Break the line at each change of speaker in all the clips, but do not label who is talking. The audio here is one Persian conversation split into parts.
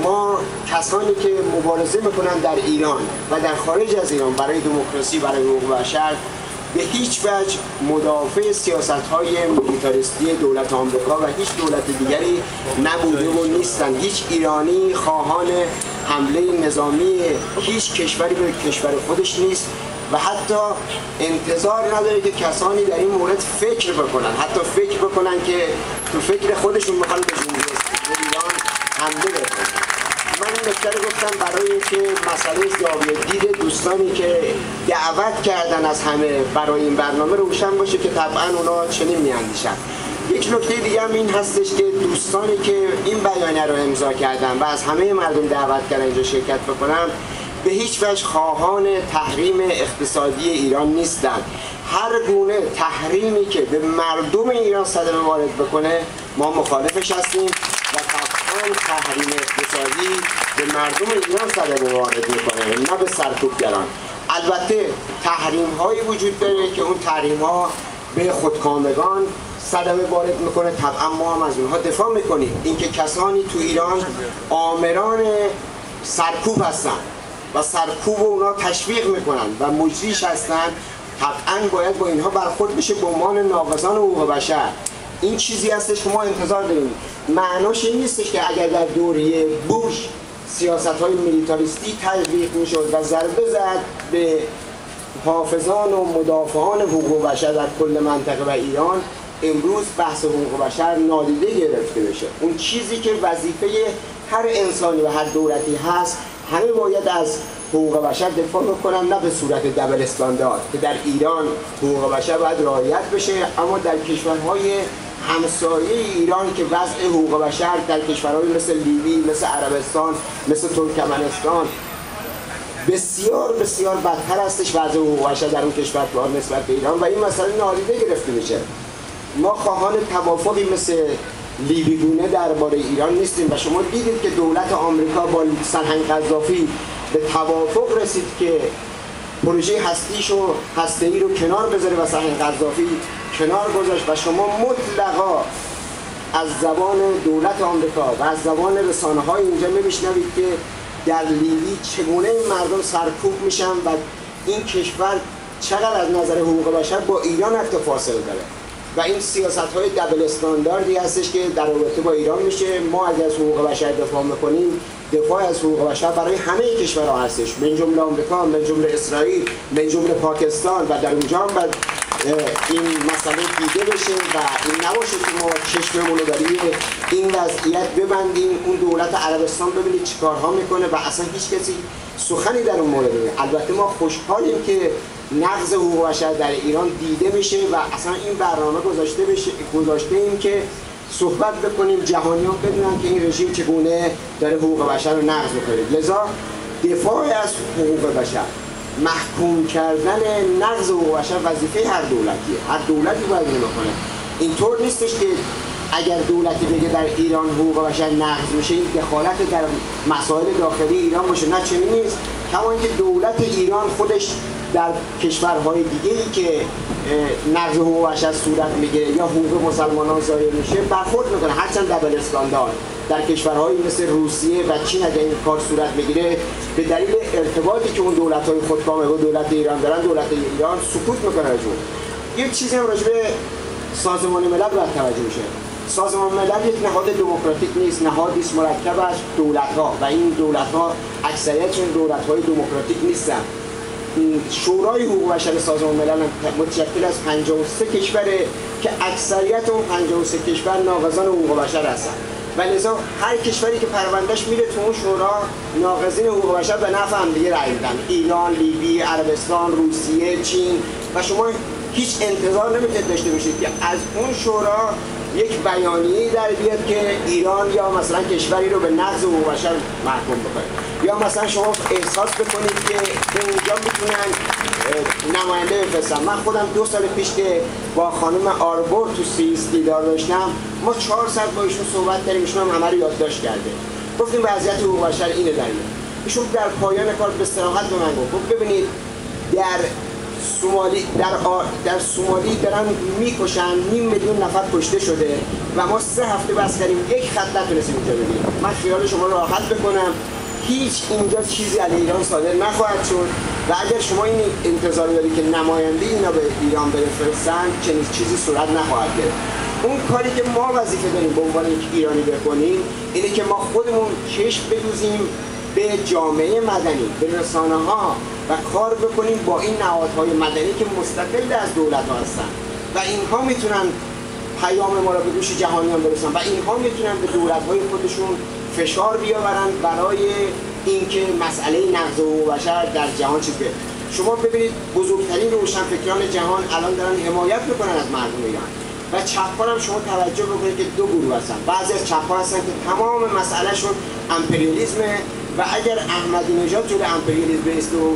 ما کسانی که مبارزه میکنن در ایران و در خارج از ایران برای دموکراسی، برای حقوق بشر، به هیچ وجه مدافع سیاست‌های میلیتاریستی دولت آمریکا و هیچ دولت دیگری نبوده و نیستن. هیچ ایرانی خواهان حمله نظامی هیچ کشوری به کشور خودش نیست و حتی انتظار نداره که کسانی در این مورد فکر بکنن، حتی فکر بکنن که تو فکر خودشون میخوان به ایران حمله بکنن. من این نکته رو گفتم برای اینکه مسئله زاویه دید دوستانی که دعوت کردن از همه برای این برنامه روشن باشه که طبعا اونا چنین میاندیشن. یک نکته دیگه هم این هستش که دوستانی که این بیانیه رو امضا کردن و از همه مردم دعوت کردن اینجا شرکت بکنن به هیچ وجه خواهان تحریم اقتصادی ایران نیستن. هر گونه تحریمی که به مردم ایران صدمه وارد بکنه ما مخالفش هستیم و طبعا تحریم اقتصادی به مردم ایران صدمه وارد میکنه نه به سرکوبگران. البته تحریم هایی وجود داره که اون تحریم ها به خودکامگان صدمه وارد میکنه، طبعا ما هم از اونها دفاع میکنیم. اینکه کسانی تو ایران آمران سرکوب هستن و سرکوب اونا تشویق میکنن و مجریش هستن، طبعا باید با اینها برخورد بشه به عنوان ناقضان حقوق بشر. این چیزی هستش که ما انتظار داریم. معناش این نیستش که اگر در دوره بوش سیاست‌های میلیتاریستی تشویق میشد و ضربه زد به حافظان و مدافعان حقوق بشر در کل منطقه و ایران، امروز بحث حقوق بشر نادیده گرفته بشه. اون چیزی که وظیفه هر انسانی و هر دولتی هست، همه باید از حقوق بشر دفاع بکنن، نه به صورت دبل استاندارد که در ایران حقوق بشر باید رعایت بشه اما در کشورهای همسایه ایران که وضع حقوق بشر در کشورهای مثل لیبی، مثل عربستان، مثل ترکمنستان بسیار بسیار بدتر هستش وضع حقوق بشر در اون کشورها نسبت به ایران و این مسئله نادیده گرفته میشه. ما خواهان توافقی مثل لیبی گونه درباره ایران نیستیم و شما دیدید که دولت آمریکا با سرهنگ قذافی به توافق رسید که پروژه هسته‌ای رو کنار بذاره و سرهنگ قذافی کنار گذاشت و شما مطلقا از زبان دولت آمریکا و از زبان رسانه‌های اینجا می‌شنوید که در لیبی چگونه این مردم سرکوب میشن و این کشور چقدر از نظر حقوق بشر با ایران حتی فاصله داره و این سیاست‌های دبل استانداردی هستش که در رابطه با ایران میشه. ما اگر از حقوق بشر دفاع میکنیم، دفاع از حقوق بشر برای همه کشورها هستش، من جمله آمریکا، من جمله اسرائیل، من جمله پاکستان و در اونجا هم باید این مسئله دیده بشه و این نباشه که ما چشممون رو برای این وضعیت ببندیم. اون دولت عربستان ببینید چیکارها میکنه و اصلا هیچ کسی سخنی در اون مورد نمیگه. البته ما خوشحالیم که نقض حقوق بشر در ایران دیده میشه و اصلا این برنامه گذاشته ایم که صحبت بکنیم، جهانیان بدونن که این رژیم چگونه داره حقوق بشر رو نقض میکنه. لذا دفاع از حقوق بشر، محکوم کردن نقض حقوق بشر وظیفه هر دولتیه. هر دولتی باید اینو کنه. اینطور نیستش که اگر دولتی بگه در ایران حقوق بشر نقض میشه این دخالت در مسائل داخلی ایران باشه، نه چنین نیست. کما اینکه دولت ایران خودش در کشورهای دیگه‌ای که نقض حقوق بشر صورت میگیره یا حقوق مسلمانان ضایع میشه برخورد میکنه، هرچند دبل استاندارد. در کشورهایی مثل روسیه و چین اگر این کار صورت بگیره به دلیل ارتباطی که اون دولت‌های خودکامه با دولت ایران دارن، دولت ایران سکوت میکنه راجع به یک چیزی هم راجع به سازمان ملل باید توجه بشه. سازمان ملل یک نهاد دموکراتیک نیست، نهادی است مرکب از دولت‌ها و این دولت‌ها اکثریتشون دولت‌های دموکراتیک نیستن. شورای حقوق بشر سازمان ملل متشکل از 53 کشوره که اکثریت اون 53 کشور ناقضان حقوق بشر هستن و لذا هر کشوری که پروندهش میره تو اون شورا ناقضین حقوق بشر به نفع هم دیگه رأی میدن. ایران، لیبی، عربستان، روسیه، چین و شما هیچ انتظار نمیتونید داشته باشید که از اون شورا یک بیانیه‌ای در بیاد که ایران یا مثلا کشوری رو به نقض حقوق بشر محکوم بکنه یا مثلا شما احساس بکنید که به اونجا میتونن نماینده بفرستن. من خودم 2 سال پیش که با خانم آربور تو سوئیس دیدار داشتم، ما 4 ساعت با ایشون صحبت کردیم، ایشون هم همه رو یادداشت کرده. گفتیم وضعیت حقوق بشر اینه در ایران. ایشون در پایان کار به صراحت به من گفت ببینید در در سومالی دارن میکشن، 500,000 نفر کشته شده و ما 3 هفته بس کردیم یک خط نتونستیم اینجا بگیریم. من خیال شما راحت بکنم هیچ اینجا چیزی علیه ایران صادر نخواهد شد و اگر شما این انتظار دارید که نماینده اینا به ایران بفرستن چنین چیزی صورت نخواهد گرفت. اون کاری که ما وظیفه داریم به عنوان یک ایرانی بکنیم اینه که ما خودمون چشم بدوزیم به جامعه مدنی، به رسانه‌ها و کار بکنیم با این نهادهای مدنی که مستقل از دولت‌ها هستن و اینها میتونن پیام ما را به گوش جهانیان برسونن و اینها میتونن به دولت‌های خودشون فشار بیاورن برای اینکه مسئله نقض حقوق بشر در جهان چیز بشه. شما ببینید بزرگترین روشنفکران جهان الان دارن حمایت میکنن از مردم ایران و چپ‌ها هم شما توجه بکنید که 2 گروه هستن. بعضی از چپ‌ها هستن که تمام مسئلهشون امپریالیسمه و اگر احمدی نژاد جلوی امپریالیسم بیسته و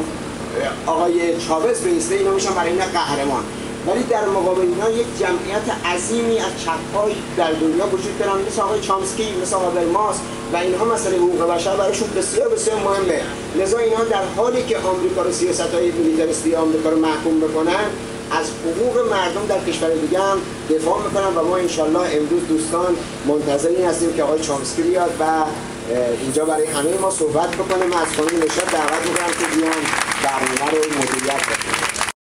آقای چاوز بیسته اینا میشن برای اینا قهرمان. ولی در مقابل اینا یک جمعیت عظیمی از چپ‌های در دنیا وجود دارن مثل آقای چامسکی، مثل آقای برماس و اینها مسئله حقوق بشر برایشون بسیار بسیار مهمه. لذا اینها در حالی که آمریکا رو سیاست‌های میلیتاریستی آمریکا رو محکوم بکنن از حقوق مردم در کشور دیگه هم دفاع میکنن و ما انشالله امروز دوستان منتظر این هستیم که آقای چامسکی بیاد و اینجا برای همه ما صحبت بکنه. من از خانم نشاد دعوت میکنم که بیان برنامه رو مدیریت کنن.